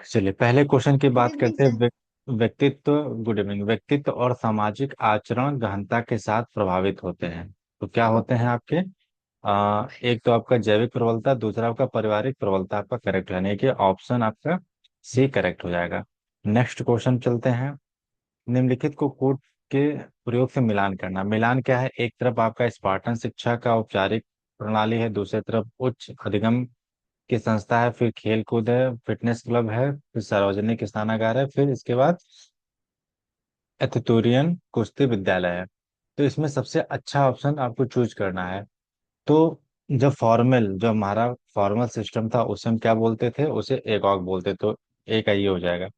चलिए पहले क्वेश्चन की गुड बात इवनिंग करते हैं। सर। व्यक्तित्व। Good evening. व्यक्तित्व और सामाजिक आचरण गहनता के साथ प्रभावित होते हैं। तो क्या होते हैं आपके? एक तो आपका जैविक प्रबलता, दूसरा आपका पारिवारिक प्रबलता। आपका करेक्ट है, यानी कि ऑप्शन आपका सी करेक्ट हो जाएगा। नेक्स्ट क्वेश्चन चलते हैं। निम्नलिखित को कूट के प्रयोग से मिलान करना। मिलान क्या है? एक तरफ आपका स्पार्टन शिक्षा का औपचारिक प्रणाली है, दूसरी तरफ उच्च अधिगम की संस्था है, फिर खेल कूद है, फिटनेस क्लब है, फिर सार्वजनिक स्नानागार है, फिर इसके बाद एथेटोरियन कुश्ती विद्यालय है। तो इसमें सबसे अच्छा ऑप्शन आपको चूज करना है। तो जो हमारा फॉर्मल सिस्टम था उसे हम क्या बोलते थे? उसे एकॉक बोलते। तो एक ये हो जाएगा।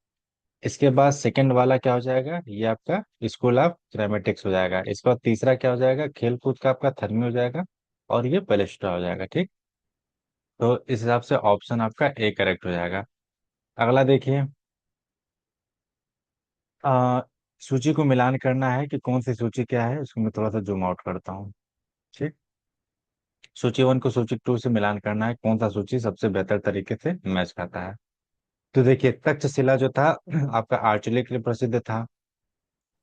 इसके बाद सेकंड वाला क्या हो जाएगा? ये आपका स्कूल ऑफ ग्रामेटिक्स हो जाएगा। इसके बाद तीसरा क्या हो जाएगा? खेल कूद का आपका थर्मी हो जाएगा। और ये पेलेस्ट्रा हो जाएगा। ठीक। तो इस हिसाब से ऑप्शन आपका ए करेक्ट हो जाएगा। अगला देखिए। आ, सूची को मिलान करना है कि कौन सी सूची क्या है, इसको मैं थोड़ा सा जूम आउट करता हूँ। ठीक। सूची वन को सूची टू से मिलान करना है, कौन सा सूची सबसे बेहतर तरीके से मैच खाता है। तो देखिए तक्षशिला जो था आपका आर्चरी के लिए प्रसिद्ध था।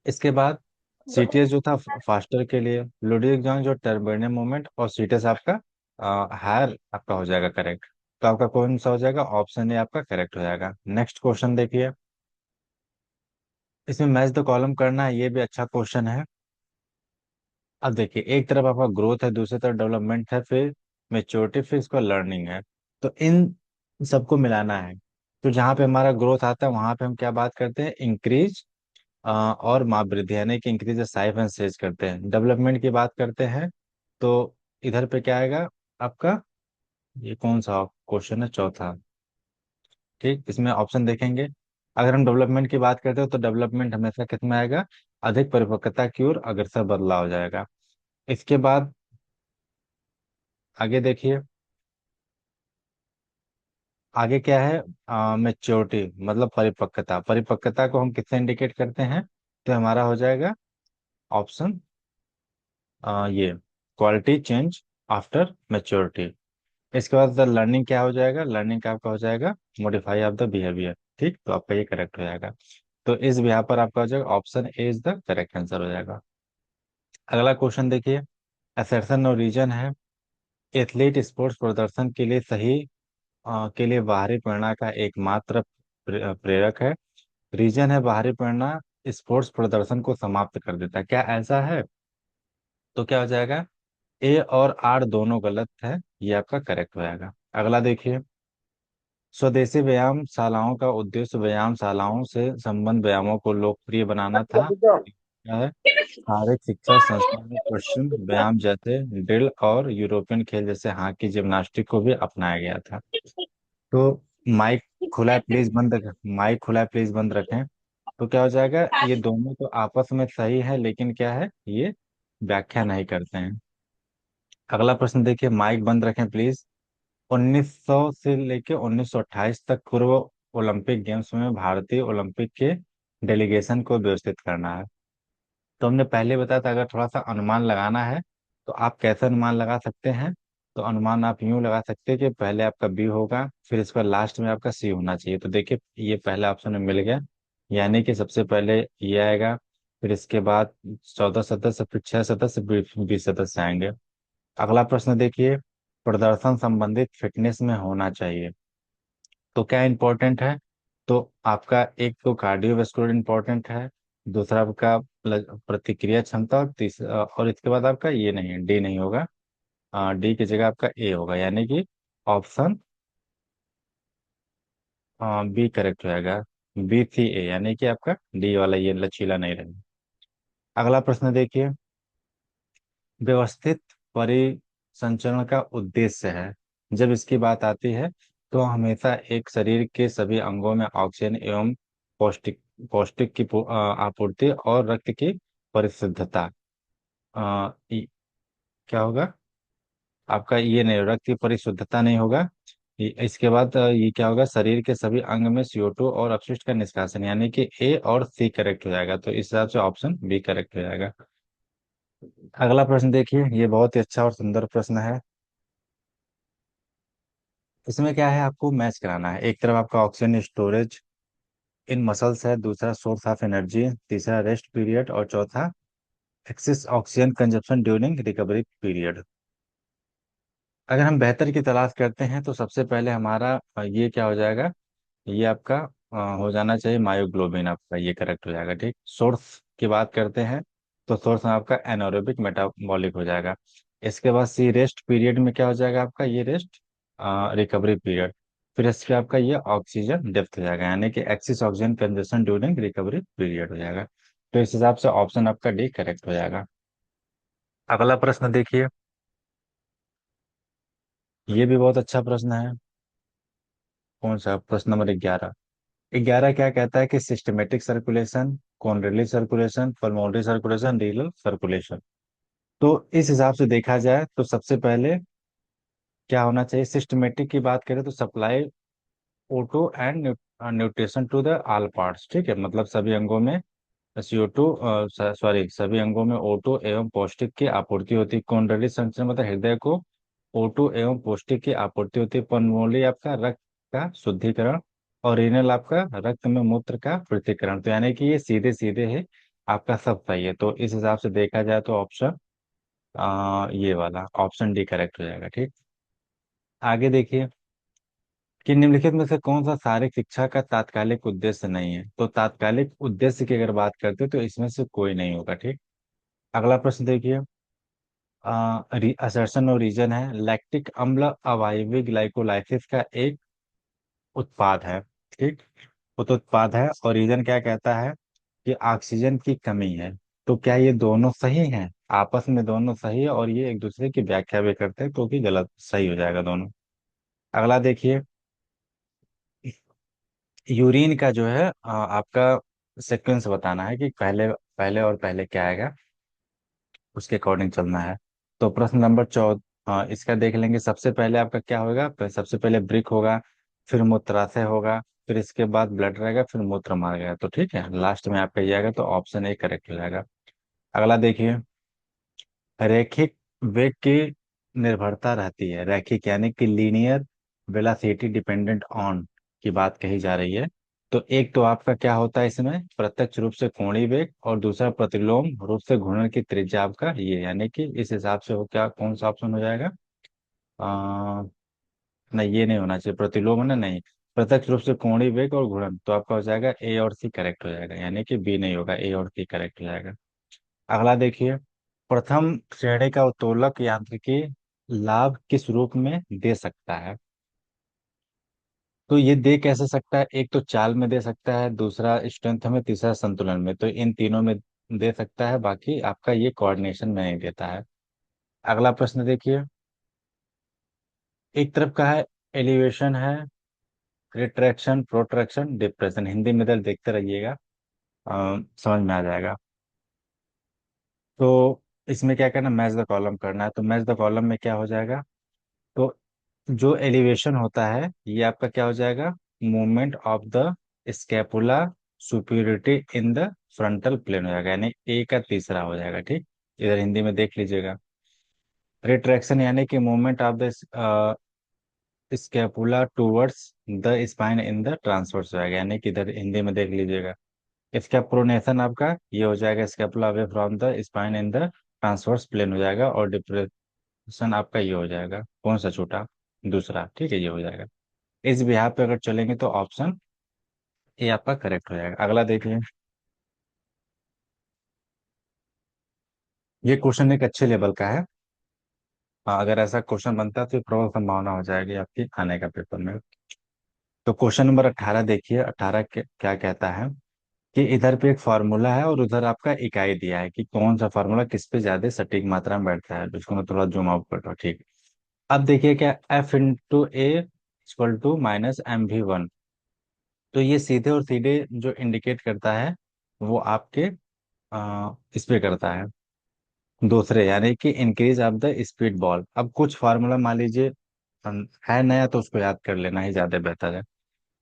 इसके बाद सीटीएस जो था फास्टर के लिए, लुडविग जॉन्ग जो टर्बियन मूवमेंट, और सीटीएस आपका हायर आपका हो जाएगा करेक्ट। तो आपका कौन सा हो जाएगा? ऑप्शन ए आपका करेक्ट हो जाएगा। नेक्स्ट क्वेश्चन देखिए। इसमें मैच द कॉलम करना है, ये भी अच्छा क्वेश्चन है। अब देखिए एक तरफ आपका ग्रोथ है, दूसरी तरफ डेवलपमेंट है, फिर मेच्योरिटी, फिर इसका लर्निंग है। तो इन सबको मिलाना है। तो जहाँ पे हमारा ग्रोथ आता है वहां पे हम क्या बात करते हैं? इंक्रीज और माप वृद्धि, यानी कि इंक्रीज साइज एंड सेज करते हैं। डेवलपमेंट की बात करते हैं तो इधर पे क्या आएगा आपका? ये कौन सा क्वेश्चन है? चौथा। ठीक। इसमें ऑप्शन देखेंगे। अगर हम डेवलपमेंट की बात करते हो तो डेवलपमेंट हमेशा किस में आएगा? अधिक परिपक्वता की ओर अग्रसर बदलाव हो जाएगा। इसके बाद आगे देखिए। आगे क्या है? मेच्योरिटी मतलब परिपक्वता। परिपक्वता को हम किससे इंडिकेट करते हैं? तो हमारा हो जाएगा ऑप्शन ये क्वालिटी चेंज आफ्टर मेच्योरिटी। इसके बाद लर्निंग क्या हो जाएगा? लर्निंग का आपका हो जाएगा मॉडिफाई ऑफ द बिहेवियर। ठीक। तो आपका ये करेक्ट हो जाएगा। तो इस बिहार पर आपका हो जाएगा option A is the correct answer हो जाएगा। अगला क्वेश्चन देखिए। असर्शन और रीजन है। एथलीट स्पोर्ट्स प्रदर्शन के लिए सही के लिए बाहरी प्रेरणा का एकमात्र प्रेरक है। रीजन है बाहरी प्रेरणा स्पोर्ट्स प्रदर्शन को समाप्त कर देता है। क्या ऐसा है? तो क्या हो जाएगा? ए और आर दोनों गलत है, ये आपका करेक्ट हो जाएगा। अगला देखिए। स्वदेशी व्यायामशालाओं का उद्देश्य व्यायामशालाओं से संबंध व्यायामों को लोकप्रिय बनाना था। क्या है? शारीरिक शिक्षा संस्थान में पश्चिम व्यायाम जैसे ड्रिल और यूरोपियन खेल जैसे हॉकी जिम्नास्टिक को भी अपनाया गया था। तो माइक खुला है प्लीज बंद रखें। माइक खुला है प्लीज बंद रखें। तो क्या हो जाएगा? ये दोनों तो आपस में सही है, लेकिन क्या है ये व्याख्या नहीं करते हैं। अगला प्रश्न देखिए। माइक बंद रखें प्लीज। 1900 से लेके 1928 तक पूर्व ओलंपिक गेम्स में भारतीय ओलंपिक के डेलीगेशन को व्यवस्थित करना है। तो हमने पहले बताया था अगर थोड़ा सा अनुमान लगाना है तो आप कैसे अनुमान लगा सकते हैं? तो अनुमान आप यूं लगा सकते हैं कि पहले आपका बी होगा, फिर इसका लास्ट में आपका सी होना चाहिए। तो देखिए ये पहला ऑप्शन में मिल गया, यानी कि सबसे पहले ये आएगा, फिर इसके बाद 14 सदस्य, फिर 6 सदस्य, 20 सदस्य आएंगे। अगला प्रश्न देखिए। प्रदर्शन संबंधित फिटनेस में होना चाहिए। तो क्या इंपॉर्टेंट है? तो आपका एक तो कार्डियोवास्कुलर इंपॉर्टेंट है, दूसरा आपका प्रतिक्रिया क्षमता, और तीसरा और इसके बाद आपका ये नहीं है, डी नहीं होगा। डी की जगह आपका ए होगा, यानी कि ऑप्शन बी करेक्ट हो जाएगा। बी थी ए, यानी कि आपका डी वाला ये लचीला नहीं रहेगा। अगला प्रश्न देखिए। व्यवस्थित परिसंचरण का उद्देश्य है। जब इसकी बात आती है तो हमेशा एक शरीर के सभी अंगों में ऑक्सीजन एवं पौष्टिक पौष्टिक की आपूर्ति और रक्त की परिशुद्धता। क्या होगा आपका? ये नहीं, रक्त की परिशुद्धता नहीं होगा। इसके बाद ये क्या होगा? शरीर के सभी अंग में CO2 और अपशिष्ट का निष्कासन, यानी कि ए और सी करेक्ट हो जाएगा। तो इस हिसाब से ऑप्शन बी करेक्ट हो जाएगा। अगला प्रश्न देखिए। ये बहुत ही अच्छा और सुंदर प्रश्न है। इसमें क्या है, आपको मैच कराना है। एक तरफ आपका ऑक्सीजन स्टोरेज इन मसल्स है, दूसरा सोर्स ऑफ एनर्जी, तीसरा रेस्ट पीरियड, और चौथा axis oxygen consumption during recovery period. अगर हम बेहतर की तलाश करते हैं तो सबसे पहले हमारा ये क्या हो जाएगा, ये आपका हो जाना चाहिए मायोग्लोबिन, आपका ये करेक्ट हो जाएगा। ठीक, सोर्स की बात करते हैं तो सोर्स में आपका एनारोबिक मेटाबॉलिक हो जाएगा। इसके बाद सी रेस्ट पीरियड में क्या हो जाएगा आपका, ये रेस्ट रिकवरी पीरियड। फिर इसके आपका ये ऑक्सीजन डेप्थ हो जाएगा, यानी कि axis oxygen consumption during recovery period हो जाएगा। तो इस हिसाब से ऑप्शन आपका डी करेक्ट हो जाएगा। अगला प्रश्न देखिए, ये भी बहुत अच्छा प्रश्न है। कौन सा, प्रश्न नंबर 11। 11 क्या कहता है कि सिस्टमेटिक सर्कुलेशन, कॉन्ड्रिली circulation, pulmonary circulation, renal circulation. तो इस हिसाब से देखा जाए तो सबसे पहले क्या होना चाहिए, सिस्टमेटिक की बात करें तो supply O2 and nutrition to the all parts. ठीक है, मतलब सभी अंगों में CO2, सॉरी, सभी अंगों में O2 एवं पौष्टिक की आपूर्ति होती है। कॉन्ड्रिली संचरण मतलब हृदय को O2 एवं पौष्टिक की आपूर्ति होती है। पल्मोनरी आपका रक्त का शुद्धिकरण, और रीनल आपका रक्त में मूत्र का पृथक्करण। तो यानी कि ये सीधे सीधे है, आपका सब सही है। तो इस हिसाब से देखा जाए तो ऑप्शन ये वाला ऑप्शन डी करेक्ट हो जाएगा। ठीक, आगे देखिए कि निम्नलिखित में से कौन सा शारीरिक शिक्षा का तात्कालिक उद्देश्य नहीं है। तो तात्कालिक उद्देश्य की अगर बात करते हैं तो इसमें से कोई नहीं होगा। ठीक, अगला प्रश्न देखिए, असर्शन और रीजन है, लैक्टिक अम्ल अवायवीय ग्लाइकोलाइसिस का एक उत्पाद है। ठीक, उत्पाद है, और रीजन क्या कहता है कि ऑक्सीजन की कमी है। तो क्या ये दोनों सही हैं, आपस में दोनों सही है, और ये एक दूसरे की व्याख्या भी करते हैं, तो कि गलत, सही हो जाएगा दोनों। अगला देखिए, यूरिन का जो है आपका सीक्वेंस बताना है कि पहले पहले और पहले क्या आएगा, उसके अकॉर्डिंग चलना है। तो प्रश्न नंबर 14, इसका देख लेंगे। सबसे पहले आपका क्या होगा, सबसे पहले ब्रिक होगा, फिर मूत्राशय होगा, फिर इसके बाद ब्लड रहेगा, फिर मूत्र मार्ग। तो ठीक है, लास्ट में आपका ये आएगा, तो ऑप्शन ए करेक्ट हो जाएगा। अगला देखिए, रैखिक वेग की निर्भरता रहती है, रैखिक यानी कि लीनियर वेलोसिटी डिपेंडेंट ऑन की बात कही जा रही है। तो एक तो आपका क्या होता है इसमें, प्रत्यक्ष रूप से कोणीय वेग, और दूसरा प्रतिलोम रूप से घूर्णन की त्रिज्या आपका ये, यानी कि इस हिसाब से हो, क्या कौन सा ऑप्शन हो जाएगा, आ, नहीं ये नहीं होना चाहिए, प्रतिलोम है ना, नहीं, प्रत्यक्ष रूप से कोणीय वेग और घूर्णन। तो आपका हो जाएगा ए और सी करेक्ट हो जाएगा, यानी कि बी नहीं होगा, ए और सी करेक्ट हो जाएगा। अगला देखिए, प्रथम श्रेणी का उत्तोलक यांत्रिकी लाभ किस रूप में दे सकता है। तो ये दे कैसे सकता है, एक तो चाल में दे सकता है, दूसरा स्ट्रेंथ में, तीसरा संतुलन में। तो इन तीनों में दे सकता है, बाकी आपका ये कोऑर्डिनेशन में नहीं देता है। अगला प्रश्न देखिए, एक तरफ का है एलिवेशन है, रिट्रैक्शन, प्रोट्रैक्शन, डिप्रेशन। हिंदी में इधर देखते रहिएगा, समझ में आ जाएगा। तो इसमें क्या करना, मैच द कॉलम करना है। तो मैच द कॉलम में क्या हो जाएगा, तो जो एलिवेशन होता है ये आपका क्या हो जाएगा, movement of the scapula superiority in the frontal plane हो जाएगा, यानी ए का तीसरा हो जाएगा। ठीक, इधर हिंदी में देख लीजिएगा। रिट्रैक्शन यानी कि movement of the scapula towards the spine in the transverse हो जाएगा, यानी कि इधर हिंदी में देख लीजिएगा। इसका प्रोनेशन आपका ये हो जाएगा, scapula away from the spine in the transverse plane हो जाएगा, और डिप्रेशन आपका ये हो जाएगा, कौन सा छोटा, दूसरा। ठीक है, ये हो जाएगा। इस बिहार पे अगर चलेंगे तो ऑप्शन ए आपका करेक्ट हो जाएगा। अगला देखिए, ये क्वेश्चन एक अच्छे लेवल का है। हाँ, अगर ऐसा क्वेश्चन बनता है तो प्रबल संभावना हो जाएगी आपकी आने का पेपर में। तो क्वेश्चन नंबर 18 देखिए, 18 क्या कहता है कि इधर पे एक फार्मूला है और उधर आपका इकाई दिया है कि कौन सा फार्मूला किस पे ज्यादा सटीक मात्रा में बैठता है। तो इसको मैं थोड़ा जूम आउट करता हूँ। ठीक, अब देखिए क्या, F into A equal to minus MV1। तो ये सीधे और सीधे जो इंडिकेट करता है वो आपके इस पे करता है, दूसरे, यानी कि increase of the speed ball. अब कुछ फार्मूला मान लीजिए है नया, तो उसको याद कर लेना ही ज्यादा बेहतर है।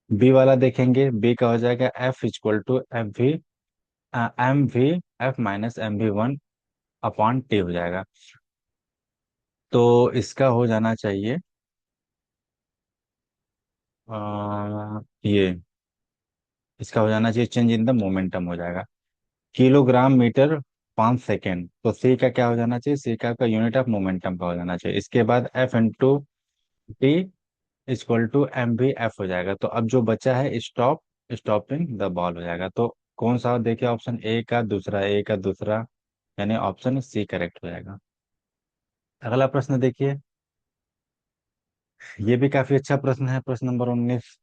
बी वाला देखेंगे, बी का हो जाएगा F equal to M V minus MV1 upon T हो जाएगा। तो इसका हो जाना चाहिए ये इसका हो जाना चाहिए, चेंज इन द मोमेंटम हो जाएगा। किलोग्राम मीटर 5 सेकेंड, तो सी का क्या हो जाना चाहिए, सी का यूनिट ऑफ मोमेंटम का हो जाना चाहिए। इसके बाद F into T equal to M भी एफ हो जाएगा। तो अब जो बचा है स्टॉप, स्टॉपिंग द बॉल हो जाएगा। तो कौन सा देखिए, ऑप्शन ए का दूसरा, ए का दूसरा, यानी ऑप्शन सी करेक्ट हो जाएगा। अगला प्रश्न देखिए, ये भी काफी अच्छा प्रश्न है, प्रश्न नंबर 19।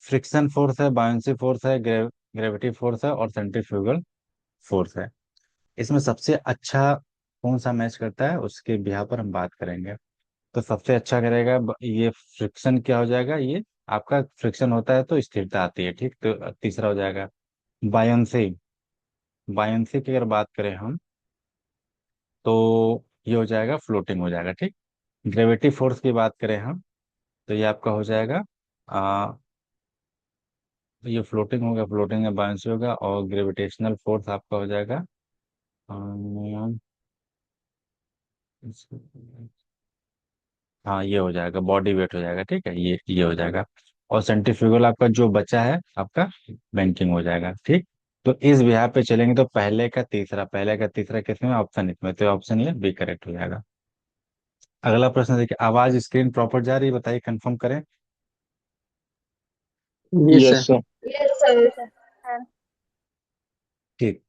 फ्रिक्शन फोर्स है, बायोंसी फोर्स है, ग्रेविटी फोर्स है और सेंट्रीफ्यूगल फोर्स है। इसमें सबसे अच्छा कौन सा मैच करता है उसके बिहार पर हम बात करेंगे। तो सबसे अच्छा करेगा ये फ्रिक्शन क्या हो जाएगा, ये आपका फ्रिक्शन होता है तो स्थिरता आती है, ठीक। तो तीसरा हो जाएगा बायोंसी। बायोंसी की अगर बात करें हम, तो ये हो जाएगा फ्लोटिंग हो जाएगा, ठीक। ग्रेविटी फोर्स की बात करें हम, तो ये आपका हो जाएगा ये फ्लोटिंग होगा, फ्लोटिंग में बायोंसी होगा। और ग्रेविटेशनल फोर्स आपका हो जाएगा अम, हाँ ये हो जाएगा बॉडी वेट हो जाएगा, ठीक है, ये हो जाएगा। और सेंट्रीफ्यूगल आपका जो बचा है आपका बैंकिंग हो जाएगा, ठीक। तो इस बिहार पे चलेंगे तो पहले का तीसरा, पहले का तीसरा किसमें, ऑप्शन इसमें, तो ऑप्शन ये बी करेक्ट हो जाएगा। अगला प्रश्न देखिए, आवाज स्क्रीन प्रॉपर जा रही है, बताइए कंफर्म करें। Yes yes sir. Sir. Yes sir. Yes sir. ठीक।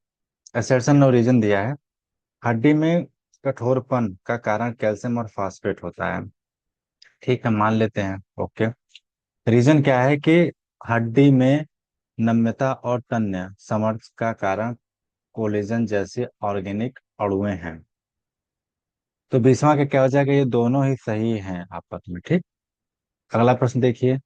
असर्शन और रीजन दिया है। हड्डी में कठोरपन का कारण कैल्शियम और फास्फेट होता है, ठीक है, मान लेते हैं, ओके। रीजन क्या है कि हड्डी में नम्यता और तन्य सामर्थ्य का कारण कोलेजन जैसे ऑर्गेनिक अणुएं हैं। तो बीसवा का क्या हो जाएगा, ये दोनों ही सही हैं आपस में, ठीक। अगला प्रश्न देखिए,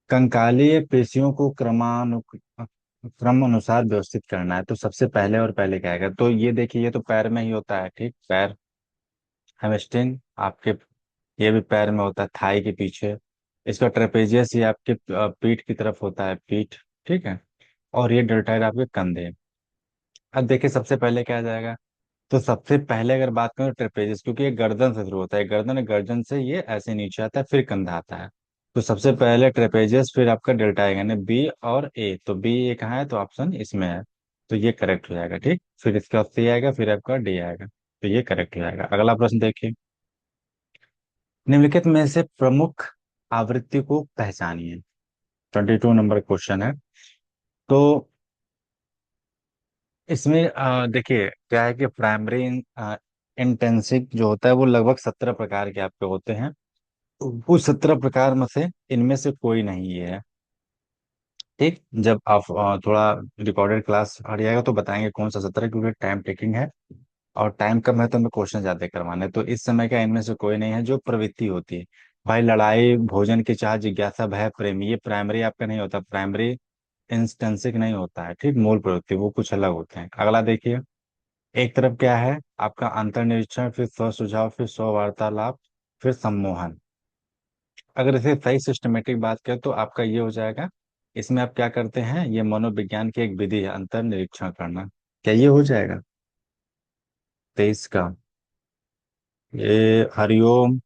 कंकालीय पेशियों को क्रम अनुसार व्यवस्थित करना है, तो सबसे पहले और पहले क्या आएगा, तो ये देखिए ये तो पैर में ही होता है, ठीक, पैर, हेमस्ट्रिंग आपके, ये भी पैर में होता है, थाई के पीछे। इसका ट्रेपेजियस ये आपके पीठ की तरफ होता है, पीठ, ठीक है। और ये डेल्टॉइड आपके कंधे। अब देखिए सबसे पहले क्या आ जाएगा, तो सबसे पहले अगर बात करें ट्रेपेजियस, क्योंकि ये गर्दन से शुरू होता है, गर्दन, गर्दन से ये ऐसे नीचे आता है फिर कंधा आता है। तो सबसे पहले ट्रेपेजियस, फिर आपका डेल्टा आएगा, यानी बी और ए, तो बी ए कहाँ है, तो ऑप्शन इसमें है। तो ये करेक्ट हो जाएगा, ठीक। फिर इसके बाद सी आएगा, फिर आपका डी आएगा, तो ये करेक्ट हो जाएगा। अगला प्रश्न देखिए, निम्नलिखित में से प्रमुख आवृत्ति को पहचानिए। 22 नंबर क्वेश्चन है। तो इसमें देखिए क्या है कि प्राइमरी इंटेंसिव जो होता है वो लगभग 17 प्रकार के आपके होते हैं। उस 17 प्रकार में से इनमें से कोई नहीं है, ठीक। जब आप थोड़ा रिकॉर्डेड क्लास हट जाएगा तो बताएंगे कौन सा 17, क्योंकि टाइम टेकिंग है और टाइम कम है तो हमें क्वेश्चन ज्यादा करवाने हैं। तो इस समय का इनमें से कोई नहीं है जो प्रवृत्ति होती है। भाई लड़ाई, भोजन की चाह, जिज्ञासा, भय, प्रेम, ये प्राइमरी आपका नहीं होता, प्राइमरी इंस्टेंसिक नहीं होता है, ठीक, मूल प्रवृत्ति वो कुछ अलग होते हैं। अगला देखिए, एक तरफ क्या है आपका अंतर्निरीक्षण, फिर स्व सुझाव, फिर स्व वार्तालाप, फिर सम्मोहन। अगर इसे सही सिस्टमेटिक बात करें तो आपका ये हो जाएगा, इसमें आप क्या करते हैं, ये मनोविज्ञान की एक विधि है अंतर्निरीक्षण करना। क्या ये हो जाएगा 23 का, ये हरिओम,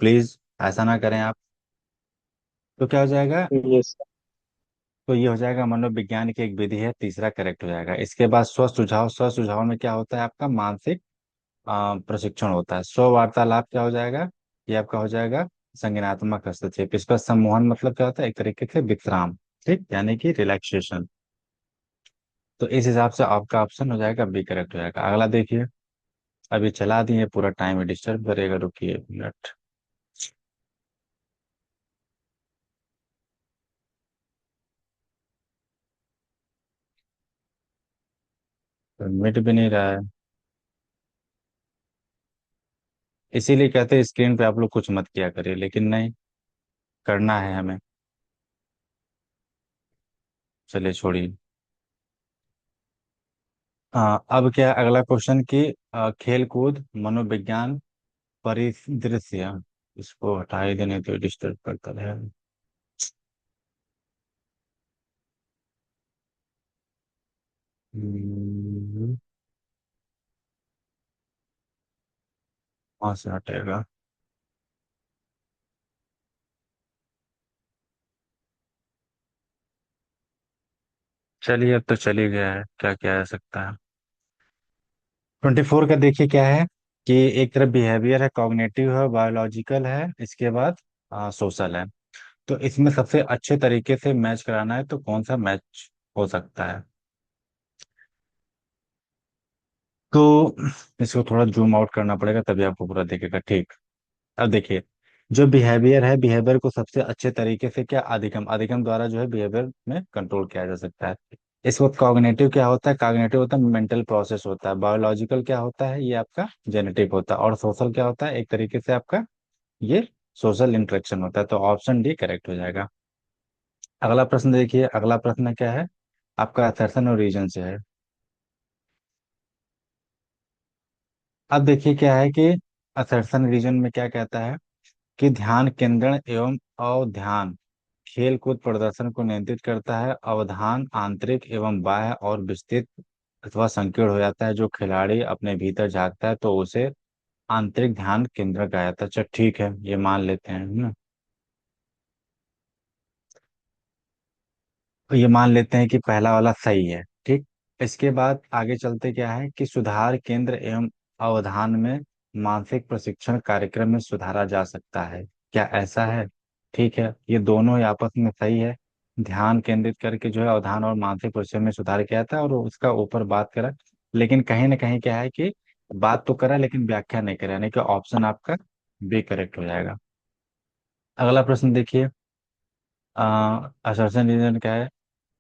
प्लीज ऐसा ना करें आप। तो क्या हो जाएगा, यस सर। तो ये हो जाएगा मनोविज्ञान की एक विधि है, तीसरा करेक्ट हो जाएगा। इसके बाद स्व सुझाव, स्व सुझाव में क्या होता है आपका मानसिक प्रशिक्षण होता है। स्व वार्तालाप क्या हो जाएगा, ये आपका हो जाएगा संज्ञानात्मक हस्तक्षेप। इस पर सम्मोहन मतलब क्या होता है, एक तरीके से विश्राम, ठीक, यानी कि रिलैक्सेशन। तो इस हिसाब से आपका ऑप्शन हो जाएगा बी करेक्ट हो जाएगा। अगला देखिए, अभी चला दिए पूरा टाइम डिस्टर्ब करेगा, रुकिए एक मिनट, मिट भी नहीं रहा है। इसीलिए कहते हैं स्क्रीन पे आप लोग कुछ मत किया करिए, लेकिन नहीं, करना है हमें। चलिए छोड़िए। अब क्या है अगला क्वेश्चन की, खेल कूद मनोविज्ञान परिदृश्य, इसको हटा ही देने तो डिस्टर्ब करता है। हम्म, वहां से हटेगा। चलिए, अब तो चली गया है, क्या किया जा सकता है। 24 का देखिए क्या है कि एक तरफ बिहेवियर है, कॉग्निटिव है, बायोलॉजिकल है, इसके बाद सोशल है। तो इसमें सबसे अच्छे तरीके से मैच कराना है तो कौन सा मैच हो सकता है। तो इसको थोड़ा जूम आउट करना पड़ेगा तभी आपको पूरा दिखेगा, ठीक। अब देखिए, जो बिहेवियर है, बिहेवियर को सबसे अच्छे तरीके से क्या, अधिगम अधिगम द्वारा जो है बिहेवियर में कंट्रोल किया जा सकता है। इस वक्त कॉग्निटिव क्या होता है, कॉग्निटिव होता है मेंटल प्रोसेस होता है, बायोलॉजिकल क्या होता है, ये आपका जेनेटिक होता है, और सोशल क्या होता है, एक तरीके से आपका ये सोशल इंटरेक्शन होता है। तो ऑप्शन डी करेक्ट हो जाएगा। अगला प्रश्न देखिए, अगला प्रश्न क्या है, आपका असर्शन और रीजन से है। अब देखिए क्या है कि असर्शन रीजन में क्या कहता है कि ध्यान केंद्रण एवं अवधान खेल कूद प्रदर्शन को नियंत्रित करता है। अवधान आंतरिक एवं बाह्य और विस्तृत अथवा संकीर्ण हो जाता है। जो खिलाड़ी अपने भीतर झांकता है तो उसे आंतरिक ध्यान केंद्र कहा जाता है। अच्छा ठीक है, ये मान लेते हैं, है ना। तो ये मान लेते हैं कि पहला वाला सही है, ठीक। इसके बाद आगे चलते क्या है कि सुधार केंद्र एवं अवधान में मानसिक प्रशिक्षण कार्यक्रम में सुधारा जा सकता है, क्या ऐसा है। ठीक है, ये दोनों ही आपस में सही है। ध्यान केंद्रित करके जो है अवधान और मानसिक प्रशिक्षण में सुधार किया था और उसका ऊपर बात करा, लेकिन कहीं ना कहीं क्या है कि बात तो करा लेकिन व्याख्या नहीं करा, यानी कि ऑप्शन आपका बी करेक्ट हो जाएगा। अगला प्रश्न देखिए, असर्शन रीजन क्या है।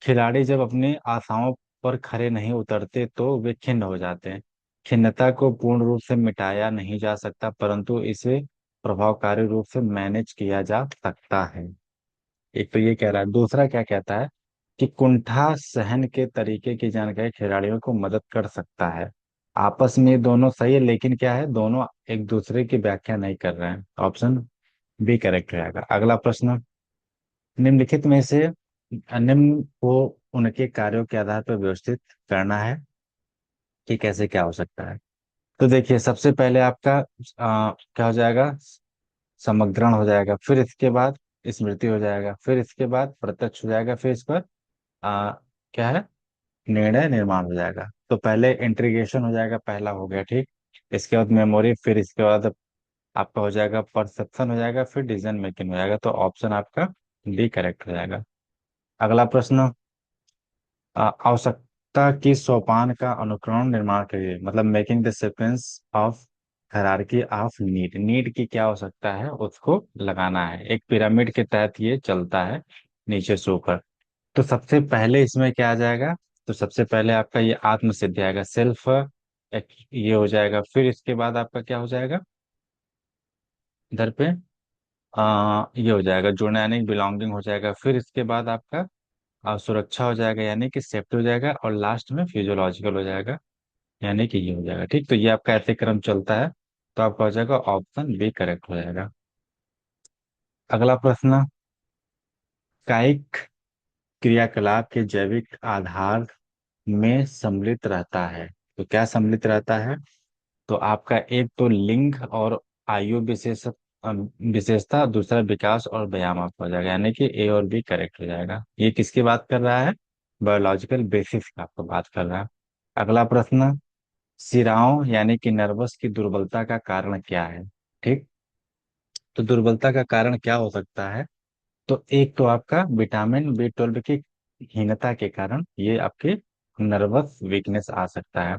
खिलाड़ी जब अपनी आशाओं पर खरे नहीं उतरते तो वे खिन्न हो जाते हैं। खिन्नता को पूर्ण रूप से मिटाया नहीं जा सकता परंतु इसे प्रभावकारी रूप से मैनेज किया जा सकता है। एक तो ये कह रहा है, दूसरा क्या कहता है कि कुंठा सहन के तरीके की जानकारी खिलाड़ियों को मदद कर सकता है। आपस में ये दोनों सही है लेकिन क्या है, दोनों एक दूसरे की व्याख्या नहीं कर रहे हैं। ऑप्शन बी करेक्ट रहेगा। अगला प्रश्न, निम्नलिखित में से निम्न को उनके कार्यों के आधार पर व्यवस्थित करना है कि कैसे क्या हो सकता है। तो देखिए, सबसे पहले आपका क्या हो जाएगा, समग्रण हो जाएगा, फिर इसके बाद स्मृति हो जाएगा, फिर इसके बाद प्रत्यक्ष हो जाएगा, फिर इस पर क्या है, निर्णय निर्माण हो जाएगा। तो पहले इंट्रीगेशन हो जाएगा, पहला हो गया, ठीक। इसके बाद मेमोरी, फिर इसके बाद आपका हो जाएगा परसेप्शन हो जाएगा, फिर डिसीजन मेकिंग हो जाएगा। तो ऑप्शन आपका डी करेक्ट हो जाएगा। अगला प्रश्न, आवश्यकता की सोपान का अनुक्रम निर्माण करिए, मतलब making the sequence of hierarchy of need. Need की क्या आवश्यकता है उसको लगाना है, एक पिरामिड के तहत ये चलता है नीचे से ऊपर। तो सबसे पहले इसमें क्या आ जाएगा, तो सबसे पहले आपका ये आत्म सिद्धि आएगा, सेल्फ ये हो जाएगा। फिर इसके बाद आपका क्या हो जाएगा इधर पे, ये हो जाएगा जूनैनिक बिलोंगिंग हो जाएगा। फिर इसके बाद आपका सुरक्षा हो जाएगा यानी कि सेफ्टी हो जाएगा, और लास्ट में फिजियोलॉजिकल हो जाएगा यानी कि ये हो जाएगा, ठीक। तो ये आपका ऐसे क्रम चलता है। तो आपका हो जाएगा ऑप्शन बी करेक्ट हो जाएगा। अगला प्रश्न, कायिक क्रियाकलाप के जैविक आधार में सम्मिलित रहता है। तो क्या सम्मिलित रहता है, तो आपका एक तो लिंग और आयु विशेषता, दूसरा विकास और व्यायाम आपका हो जाएगा, यानी कि ए और बी करेक्ट हो जाएगा। ये किसकी बात कर रहा है, बायोलॉजिकल बेसिस का आपको बात कर रहा है। अगला प्रश्न, शिराओं यानी कि नर्वस की दुर्बलता का कारण क्या है, ठीक। तो दुर्बलता का कारण क्या हो सकता है, तो एक तो आपका विटामिन बी 12 की हीनता के कारण ये आपके नर्वस वीकनेस आ सकता है।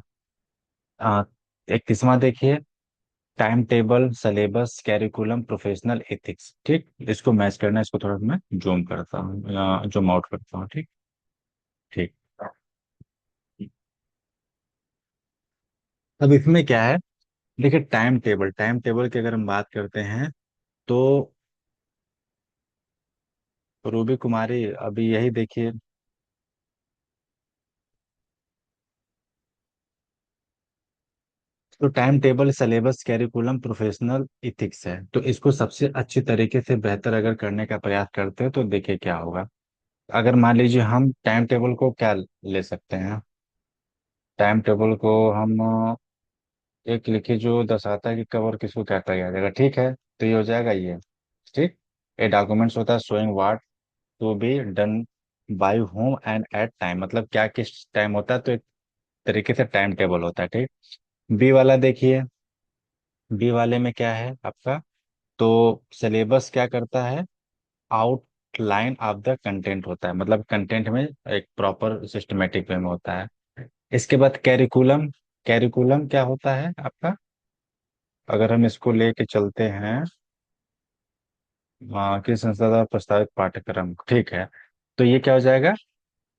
आ, 31वां देखिए, time table syllabus curriculum professional ethics, ठीक। इसको मैच करना है, इसको थोड़ा मैं जूम करता हूँ, जूम आउट करता हूँ, ठीक। ठीक। अब इसमें क्या है, देखिए टाइम टेबल की अगर हम बात करते हैं तो रूबी कुमारी अभी यही देखिए, तो time table syllabus curriculum professional ethics है। तो इसको सबसे अच्छी तरीके से बेहतर अगर करने का प्रयास करते हैं तो देखिए क्या होगा। अगर मान लीजिए हम टाइम टेबल को क्या ले सकते हैं, टाइम टेबल को हम एक लिखिए जो दर्शाता है कि कब और किसको क्या किया जाएगा, ठीक है। तो ये हो जाएगा ये, ठीक। ये डॉक्यूमेंट्स होता है showing what to be done by home and at time, मतलब क्या किस टाइम होता है, तो एक तरीके से टाइम टेबल होता है, ठीक। बी वाला देखिए, बी वाले में क्या है आपका, तो सिलेबस क्या करता है, आउटलाइन ऑफ द कंटेंट होता है, मतलब कंटेंट में एक प्रॉपर सिस्टमेटिक वे में होता है। इसके बाद कैरिकुलम, कैरिकुलम क्या होता है आपका, अगर हम इसको लेके चलते हैं, किस संस्था द्वारा प्रस्तावित पाठ्यक्रम, ठीक है, तो ये क्या हो जाएगा,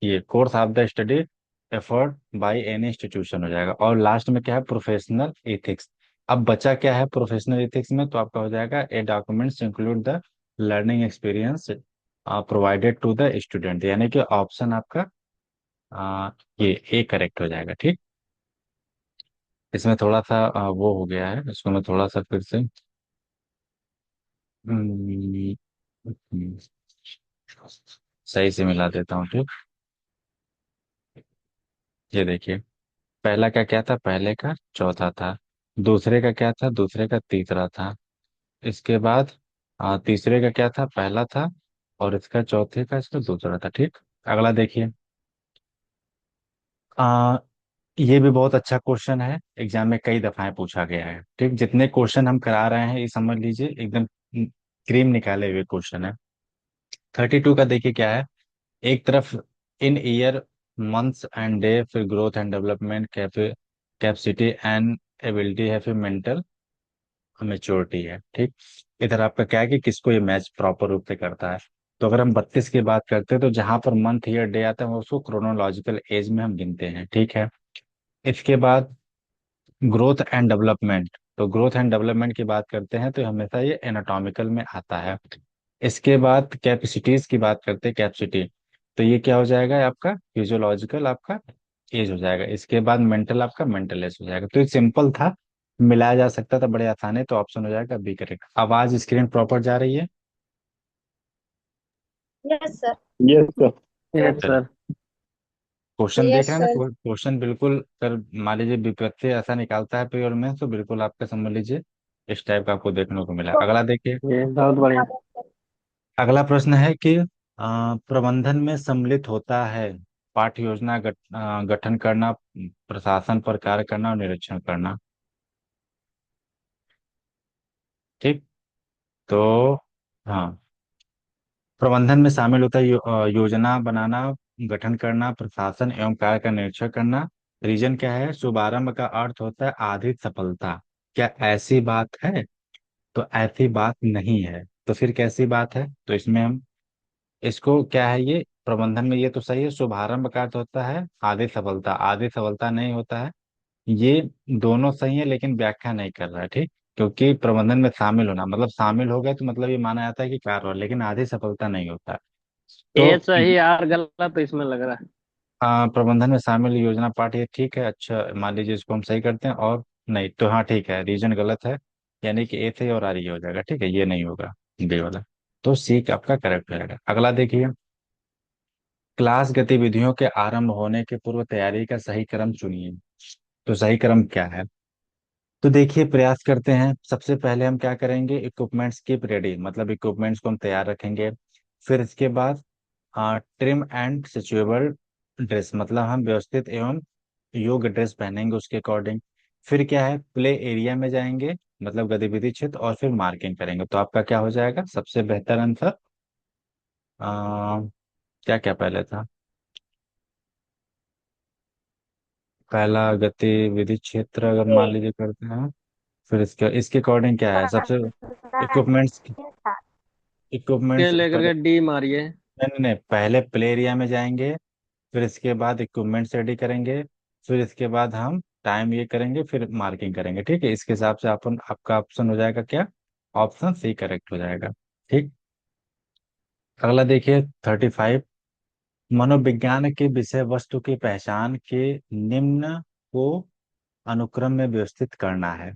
ये course of the study effort by any institution हो जाएगा। और लास्ट में क्या है, प्रोफेशनल एथिक्स। अब बचा क्या है प्रोफेशनल एथिक्स में, तो आपका हो जाएगा a documents include the learning experience provided to the student, यानी कि ऑप्शन आपका ये ए करेक्ट हो जाएगा, ठीक। इसमें थोड़ा सा वो हो गया है, इसको मैं थोड़ा सा फिर से हम्म, हम्म, सही से मिला देता हूँ, ठीक। ये देखिए, पहला का क्या था, पहले का चौथा था, दूसरे का क्या था, दूसरे का तीसरा था, इसके बाद तीसरे का क्या था, पहला था, और इसका चौथे का इसका दूसरा था, ठीक। अगला देखिए, आ, ये भी बहुत अच्छा क्वेश्चन है, एग्जाम में कई दफाएं पूछा गया है, ठीक। जितने क्वेश्चन हम करा रहे हैं ये समझ लीजिए एकदम क्रीम निकाले हुए क्वेश्चन है। 32 का देखिए क्या है, एक तरफ इन ईयर मंथ्स एंड डे, फिर growth and development, capacity and ability है, फिर मेंटल मेच्योरिटी है, ठीक। इधर आपका क्या है कि किसको ये मैच प्रॉपर रूप से करता है। तो अगर हम 32 की बात करते हैं, तो जहां पर मंथ ईयर डे आता है वो उसको क्रोनोलॉजिकल एज में हम गिनते हैं, ठीक है। इसके बाद ग्रोथ एंड डेवलपमेंट, तो ग्रोथ एंड डेवलपमेंट की बात करते हैं तो हमेशा ये एनाटॉमिकल में आता है। इसके बाद कैपेसिटीज की बात करते हैं, कैपेसिटी, तो ये क्या हो जाएगा आपका फिजियोलॉजिकल आपका एज हो जाएगा। इसके बाद मेंटल आपका मेंटल एज हो जाएगा। तो ये सिंपल था, मिलाया जा सकता था बड़े आसान है, तो ऑप्शन हो जाएगा बी करेक्ट। आवाज स्क्रीन प्रॉपर जा रही है। Yes sir. Yes sir. Yes चलिए, सर। क्वेश्चन देख यस रहे हैं ना, सर। क्वेश्चन बिल्कुल, अगर मान लीजिए विपरीत से ऐसा निकालता है पेपर में, तो बिल्कुल आपका समझ लीजिए इस टाइप का आपको देखने को मिला। तो अगला देखिए, ये बहुत बढ़िया। अगला प्रश्न है कि प्रबंधन में सम्मिलित होता है पाठ्य योजना गठन करना, प्रशासन पर कार्य करना और निरीक्षण करना, ठीक। तो हाँ, प्रबंधन में शामिल होता है योजना बनाना, गठन करना, प्रशासन एवं कार्य का निरीक्षण करना। रीजन क्या है, शुभारंभ का अर्थ होता है आधित सफलता। क्या ऐसी बात है, तो ऐसी बात नहीं है, तो फिर कैसी बात है, तो इसमें हम इसको क्या है, ये प्रबंधन में ये तो सही है, शुभारंभ का अर्थ होता है आधी सफलता, आधी सफलता नहीं होता है, ये दोनों सही है लेकिन व्याख्या नहीं कर रहा है, ठीक। क्योंकि प्रबंधन में शामिल होना मतलब शामिल हो गए तो मतलब ये माना जाता है कि कार्य हुआ, लेकिन आधी सफलता नहीं होता है। ये तो सही यार, गलत तो इसमें लग रहा है। प्रबंधन में शामिल योजना पाठ, ये ठीक है, अच्छा मान लीजिए इसको हम सही करते हैं, और नहीं तो हाँ ठीक है, रीजन गलत है, यानी कि ए सही और आर ये हो जाएगा, ठीक है, ये नहीं होगा बी वाला। तो सी का आपका करेक्ट हो जाएगा। अगला देखिए, क्लास गतिविधियों के आरंभ होने के पूर्व तैयारी का सही क्रम चुनिए। तो सही क्रम क्या है, तो देखिए प्रयास करते हैं, सबसे पहले हम क्या करेंगे, इक्विपमेंट्स कीप रेडी, मतलब इक्विपमेंट्स को हम तैयार रखेंगे। फिर इसके बाद ट्रिम एंड स्ट्रेचेबल ड्रेस, मतलब हम व्यवस्थित एवं योग्य ड्रेस पहनेंगे उसके अकॉर्डिंग। फिर क्या है, प्ले एरिया में जाएंगे, मतलब गतिविधि क्षेत्र, और फिर मार्किंग करेंगे। तो आपका क्या हो जाएगा सबसे बेहतर आंसर, क्या क्या पहले था, पहला गतिविधि क्षेत्र अगर मान ये लीजिए करते हैं, फिर इसके इसके अकॉर्डिंग क्या है सबसे, पहला इक्विपमेंट्स, ये था। के इक्विपमेंट्स लेकर पहले, के डी मारिए। नहीं नहीं नहीं, पहले प्ले एरिया में जाएंगे, फिर इसके बाद इक्विपमेंट्स रेडी करेंगे, फिर इसके बाद हम टाइम ये करेंगे, फिर मार्किंग करेंगे, ठीक है। इसके हिसाब से अपन आपका ऑप्शन हो जाएगा क्या, ऑप्शन सी करेक्ट हो जाएगा, ठीक। अगला देखिए 35, मनोविज्ञान के विषय वस्तु की पहचान के निम्न को अनुक्रम में व्यवस्थित करना है,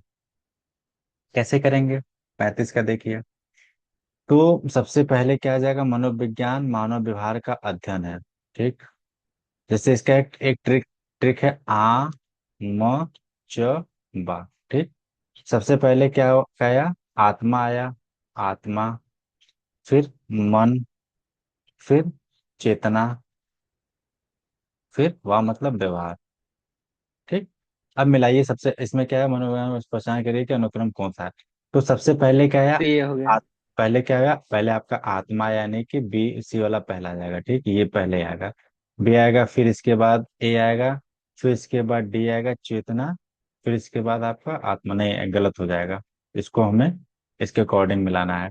कैसे करेंगे। 35 का देखिए, तो सबसे पहले क्या आ जाएगा, मनोविज्ञान मानव व्यवहार का अध्ययन है, ठीक। जैसे इसका एक ट्रिक ट्रिक है, आ म च बा, ठीक। सबसे पहले क्या आया, आत्मा आया, आत्मा, फिर मन, फिर चेतना, फिर वा मतलब व्यवहार। ठीक। अब मिलाइए, सबसे इसमें क्या है, मनोविज्ञान में पहचान करिए कि अनुक्रम कौन सा है। तो सबसे पहले क्या है, तो ये हो गया। पहले क्या आएगा, पहले आपका आत्मा यानी कि बी सी वाला पहला आ जाएगा। ठीक, ये पहले आएगा, बी आएगा, फिर इसके बाद ए आएगा, फिर इसके बाद डी आएगा चेतना, फिर इसके बाद आपका आत्मा। नहीं, गलत हो जाएगा, इसको हमें इसके अकॉर्डिंग मिलाना है।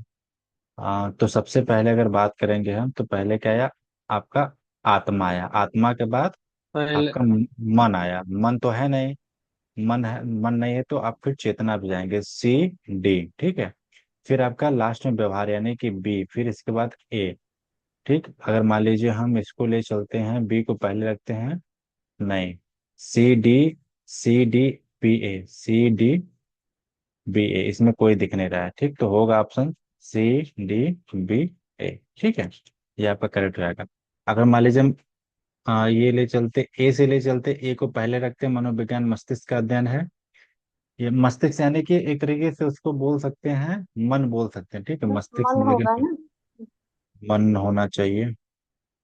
तो सबसे पहले अगर बात करेंगे हम, तो पहले क्या आया, आपका आत्मा आया, आत्मा के बाद पहले आपका मन आया, मन तो है नहीं, मन है, मन नहीं है तो आप फिर चेतना पे जाएंगे, सी डी। ठीक है, फिर आपका लास्ट में व्यवहार यानी कि बी, फिर इसके बाद ए। ठीक, अगर मान लीजिए हम इसको ले चलते हैं, बी को पहले रखते हैं, नहीं, C D, C D B A, C D B A, इसमें कोई दिख नहीं रहा है। ठीक, तो होगा option C D B A. ठीक है, ये आपका करेक्ट हो जाएगा। अगर मान लीजिए हम ये ले चलते, ए से ले चलते, ए को पहले रखते हैं, मनोविज्ञान मस्तिष्क का अध्ययन है। ये मस्तिष्क यानी कि एक तरीके से उसको बोल सकते हैं, मन बोल सकते हैं। ठीक है, मस्तिष्क मन में, होगा लेकिन ना। मन होना चाहिए।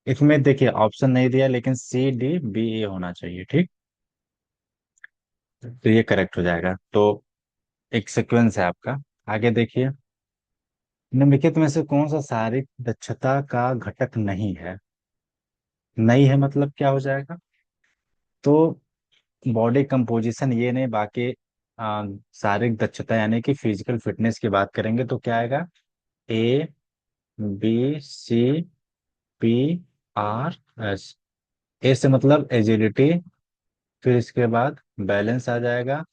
इसमें देखिए ऑप्शन नहीं दिया, लेकिन सी डी बी ए होना चाहिए। ठीक, तो ये करेक्ट हो जाएगा। तो एक सीक्वेंस है आपका। आगे देखिए, निम्नलिखित में से कौन सा शारीरिक दक्षता का घटक नहीं है। नहीं है मतलब क्या हो जाएगा, तो बॉडी कंपोजिशन ये नहीं, बाकी शारीरिक दक्षता यानी कि फिजिकल फिटनेस की बात करेंगे तो क्या आएगा, A B C P R S. A से मतलब एजिलिटी, फिर इसके बाद बैलेंस आ जाएगा,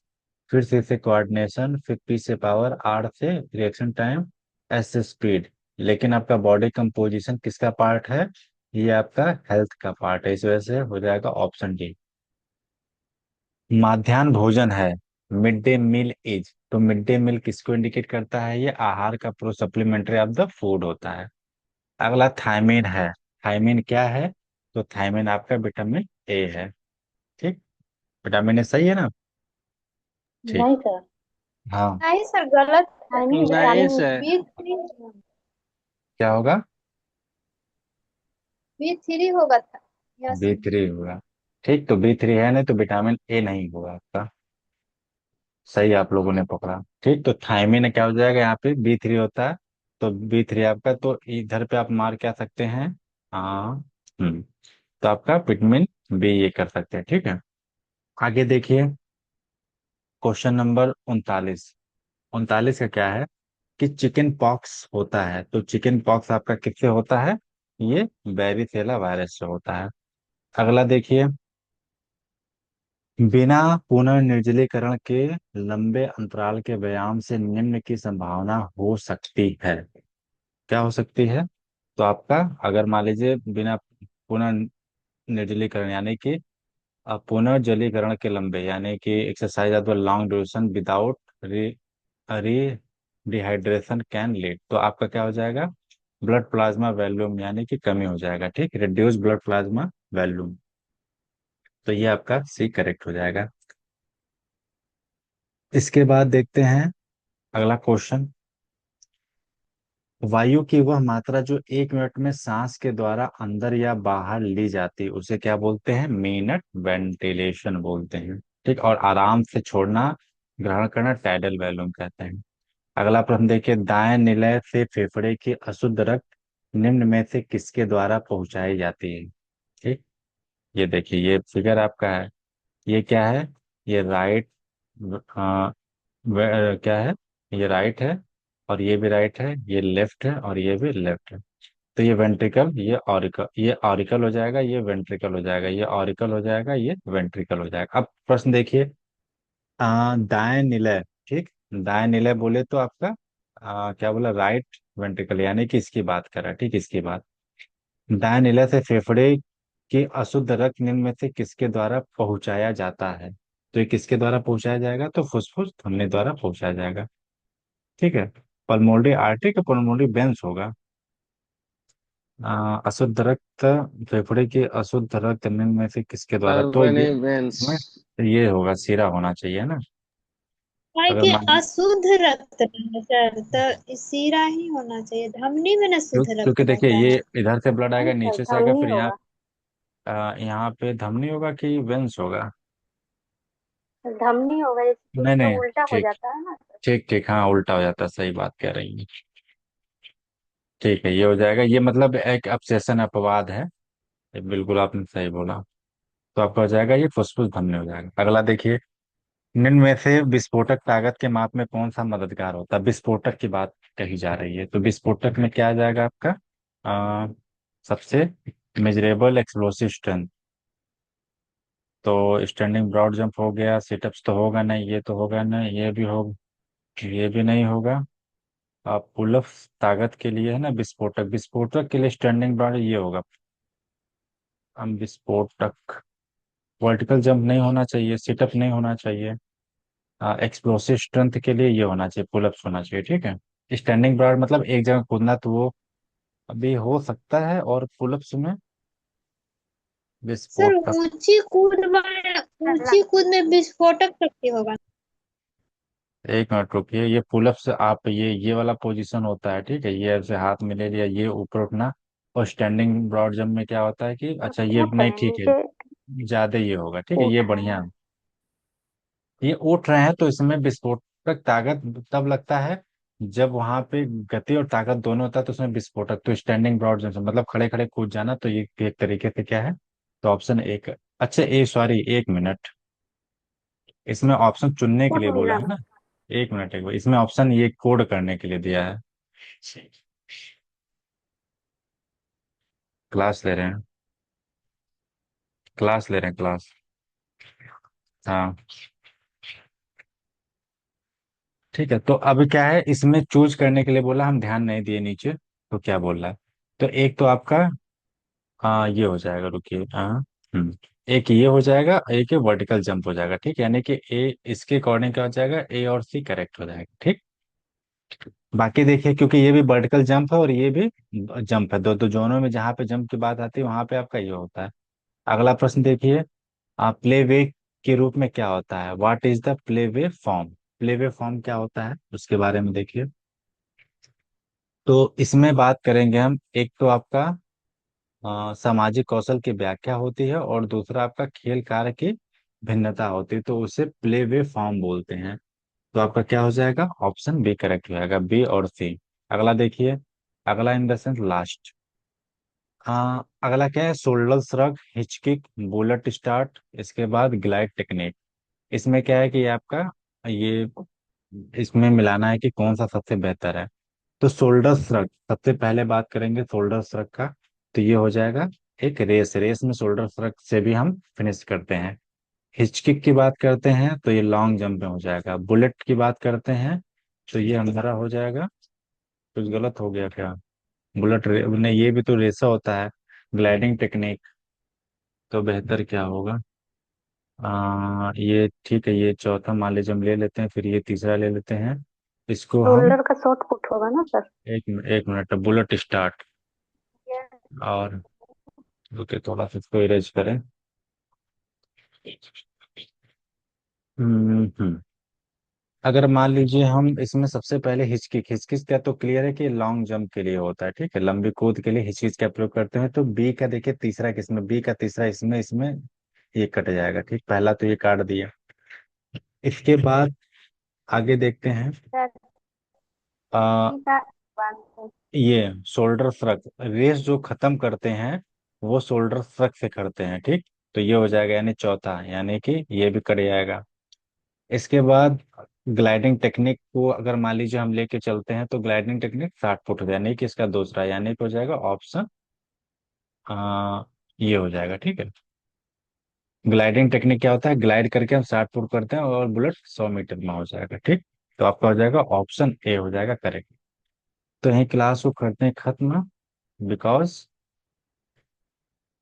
फिर सी से कोऑर्डिनेशन, फिर पी से पावर, आर से रिएक्शन टाइम, एस से स्पीड। लेकिन आपका बॉडी कंपोजिशन किसका पार्ट है, ये आपका हेल्थ का पार्ट है, इस वजह से हो जाएगा ऑप्शन डी। माध्याह्न भोजन है, मिड डे मील इज, तो मिड डे मील किसको इंडिकेट करता है, ये आहार का pro supplementary of the food होता है। अगला थायमीन है, थायमीन क्या है, तो थायमीन आपका विटामिन ए है। ठीक, विटामिन ए सही है ना। ठीक। नहीं सर। हाँ, नहीं सर, गलत है। नहीं, नाइस विटामिन है। B three. क्या होगा, बी थ्री होगा था। यस। बी थ्री होगा। ठीक, तो बी थ्री है नहीं, तो विटामिन ए नहीं होगा आपका। सही आप लोगों ने पकड़ा। ठीक, तो थायमीन क्या हो जाएगा, यहाँ पे बी थ्री होता है, तो बी थ्री आपका, तो इधर पे आप मार क्या सकते हैं, हाँ, तो आपका विटामिन बी ये कर सकते हैं। ठीक है, आगे देखिए, क्वेश्चन नंबर 39। 39 का क्या है, कि चिकन पॉक्स होता है, तो चिकन पॉक्स आपका किससे होता है, ये बैरिसेला वायरस से होता है। अगला देखिए, बिना पुनर्निर्जलीकरण के लंबे अंतराल के व्यायाम से निम्न की संभावना हो सकती है। क्या हो सकती है, तो आपका, अगर मान लीजिए बिना पुनर्निर्जलीकरण यानी कि पुनर्जलीकरण के लंबे, यानी कि एक्सरसाइज अथवा लॉन्ग ड्यूरेशन विदाउट री री डिहाइड्रेशन कैन लीड, तो आपका क्या हो जाएगा, ब्लड प्लाज्मा वॉल्यूम यानी कि कमी हो जाएगा। ठीक, रिड्यूस ब्लड प्लाज्मा वॉल्यूम, तो ये आपका सी करेक्ट हो जाएगा। इसके बाद देखते हैं अगला क्वेश्चन। वायु की वह मात्रा जो 1 मिनट में सांस के द्वारा अंदर या बाहर ली जाती है उसे क्या बोलते हैं, मिनट वेंटिलेशन बोलते हैं। ठीक, और आराम से छोड़ना, ग्रहण करना, टाइडल वॉल्यूम कहते हैं। अगला प्रश्न देखिए, दाएं निलय से फेफड़े की अशुद्ध रक्त निम्न में से किसके द्वारा पहुंचाई जाती है। ठीक, ये देखिए, ये फिगर आपका है, ये क्या है, ये राइट, क्या है, ये राइट है, और ये भी राइट है, ये लेफ्ट है, और ये भी लेफ्ट है। तो ये वेंट्रिकल, ये ऑरिकल हो जाएगा, ये वेंट्रिकल हो जाएगा, ये ऑरिकल हो जाएगा, ये वेंट्रिकल हो जाएगा। अब प्रश्न देखिए, दाएं निलय। ठीक, दाएं निलय बोले तो आपका क्या बोला, राइट वेंट्रिकल, यानी कि इसकी बात कर रहा है। ठीक, इसकी बात, दाएं निलय से फेफड़े की अशुद्ध रक्त निम्न में से किसके द्वारा पहुंचाया जाता है, तो ये किसके द्वारा पहुंचाया जाएगा, तो फुफ्फुस धमनी द्वारा पहुंचाया जाएगा। ठीक है, पल्मोनरी आर्टरी का पल्मोनरी वेंस होगा। अशुद्ध रक्त, फेफड़े की अशुद्ध रक्त निम्न में से किसके द्वारा, तो अल्बनी वेंस। में ये होगा, सीरा होना चाहिए ना। है अगर कि मान, अशुद्ध रक्त है सर, तो सीरा ही होना चाहिए, धमनी में ना शुद्ध रक्त क्योंकि देखिए बहता ये है। इधर से ब्लड आएगा, नहीं सर, नीचे से आएगा, धमनी फिर यहाँ होगा। यहाँ पे धमनी होगा कि वेंस होगा? धमनी होगा, नहीं इसमें नहीं, उल्टा हो ठीक जाता है ना सर। ठीक ठीक, हाँ उल्टा हो जाता है, सही बात कह रही है। ठीक है, ये हो जाएगा, ये मतलब एक अपसेशन अपवाद है। ये बिल्कुल आपने सही बोला। तो आपका हो जाएगा ये फुसफुस धमनी हो जाएगा। अगला देखिए, निम्न में से विस्फोटक ताकत के माप में कौन सा मददगार होता है? विस्फोटक की बात कही जा रही है, तो विस्फोटक में क्या आ जाएगा आपका? आ, सबसे मेजरेबल एक्सप्लोसिव स्ट्रेंथ। तो स्टैंडिंग ब्रॉड जंप हो गया, सिटअप्स तो होगा नहीं, ये तो होगा नहीं, ये भी हो, ये भी नहीं होगा। आप पुलअप ताकत के लिए है ना विस्फोटक, विस्फोटक के लिए स्टैंडिंग ब्रॉड ये होगा। हम विस्फोटक, वर्टिकल जंप नहीं होना चाहिए, सिटअप नहीं होना चाहिए। एक्सप्लोसिव स्ट्रेंथ के लिए ये होना चाहिए, पुलअप्स होना चाहिए, ठीक है। स्टैंडिंग ब्रॉड मतलब एक जगह कूदना, तो वो अभी हो सकता है, और पुलअप्स में सर विस्फोटक। ऊंची कूद में विस्फोटक शक्ति होगा। एक मिनट रुकिए, ये पुलअप्स आप ये वाला पोजीशन होता है, ठीक है, ये ऐसे हाथ में ले लिया, ये ऊपर उठना। और स्टैंडिंग ब्रॉड जंप में क्या होता है कि और अच्छा ये उठ रहे नहीं, हैं ठीक है, नीचे, ज्यादा ये होगा, ठीक है, ये उठ रहे बढ़िया। हैं। ये उठ रहे हैं तो इसमें विस्फोटक ताकत तब लगता है जब वहां पे गति और ताकत दोनों होता है, तो उसमें विस्फोटक। तो स्टैंडिंग ब्रॉड जंप मतलब खड़े खड़े कूद जाना, तो ये एक तरीके से क्या है? तो ऑप्शन एक। अच्छा ए सॉरी, एक मिनट, इसमें ऑप्शन चुनने के कोड लिए बोला है मिलाना। ना। एक मिनट, एक बार, इसमें ऑप्शन ये कोड करने के लिए दिया है। क्लास ले रहे हैं, क्लास ले रहे हैं, क्लास। हाँ, ठीक है, तो अब क्या है, इसमें चूज करने के लिए बोला, हम ध्यान नहीं दिए नीचे। तो क्या बोल रहा है? तो एक तो आपका, हाँ ये हो जाएगा, रुकिए, हाँ। एक ये हो जाएगा, एक वर्टिकल जंप हो जाएगा, ठीक, यानी कि ए इसके अकॉर्डिंग क्या हो जाएगा, ए और सी करेक्ट हो जाएगा, ठीक। बाकी देखिए, क्योंकि ये भी वर्टिकल जंप है और ये भी जंप है, दो दो जोनों में जहाँ पे जंप की बात आती है वहां पे आपका ये होता है। अगला प्रश्न देखिए, आप प्ले वे के रूप में क्या होता है? What is the play way form? Play way form क्या होता है उसके बारे में देखिए। तो इसमें बात करेंगे हम, एक तो आपका सामाजिक कौशल की व्याख्या होती है, और दूसरा आपका खेल कार्य की भिन्नता होती है, तो उसे प्ले वे फॉर्म बोलते हैं। तो आपका क्या हो जाएगा? ऑप्शन बी करेक्ट हो जाएगा, बी और सी। अगला देखिए, अगला इन द सेंस लास्ट। अगला क्या है? Shoulder shrug, hitch kick, bullet start, इसके बाद ग्लाइड टेक्निक। इसमें क्या है कि आपका ये, इसमें मिलाना है कि कौन सा सबसे बेहतर है। तो शोल्डर श्रग सबसे पहले बात करेंगे, शोल्डर श्रग का। तो ये हो जाएगा एक रेस, रेस में शोल्डर श्रग से भी हम फिनिश करते हैं। हिचकिक की बात करते हैं तो ये लॉन्ग जंप में हो जाएगा। बुलेट की बात करते हैं तो ये हमारा हो जाएगा, कुछ गलत हो गया क्या? नहीं, ये भी तो रेसा होता है। ग्लाइडिंग टेक्निक, तो बेहतर क्या होगा? ये ठीक है, ये चौथा मान लीजिए हम ले लेते हैं, फिर ये तीसरा ले लेते हैं, इसको हम। शोल्डर का शॉर्ट पुट होगा ना सर। एक मिनट, बुलेट स्टार्ट। और रुके, थोड़ा सा इसको इरेज करें। हम्म। अगर मान लीजिए हम इसमें सबसे पहले हिचकिक, हिचकिच का तो क्लियर है कि लॉन्ग जंप के लिए होता है, ठीक है, लंबी कूद के लिए हिचकिच का प्रयोग करते हैं। तो बी का देखिए तीसरा किसमें, बी का तीसरा इसमें, इसमें ये कट जाएगा, ठीक, पहला तो ये काट दिया। इसके बाद आगे देखते हैं। सर आ, सी का आंसर। ये शोल्डर श्रग रेस जो खत्म करते हैं वो शोल्डर श्रग से करते हैं, ठीक। तो ये हो जाएगा यानी चौथा, यानी कि ये भी कट जाएगा। इसके बाद ग्लाइडिंग टेक्निक को अगर मान लीजिए हम लेके चलते हैं, तो ग्लाइडिंग टेक्निक 60 फुट हो, यानी कि इसका दूसरा, यानी कि हो जाएगा ऑप्शन ये हो जाएगा, ठीक है। ग्लाइडिंग टेक्निक क्या होता है? ग्लाइड करके हम 60 फुट करते हैं, और बुलेट 100 मीटर में हो जाएगा, ठीक। तो आपका हो जाएगा ऑप्शन ए हो जाएगा करेक्ट। तो यही क्लास को करते हैं खत्म, बिकॉज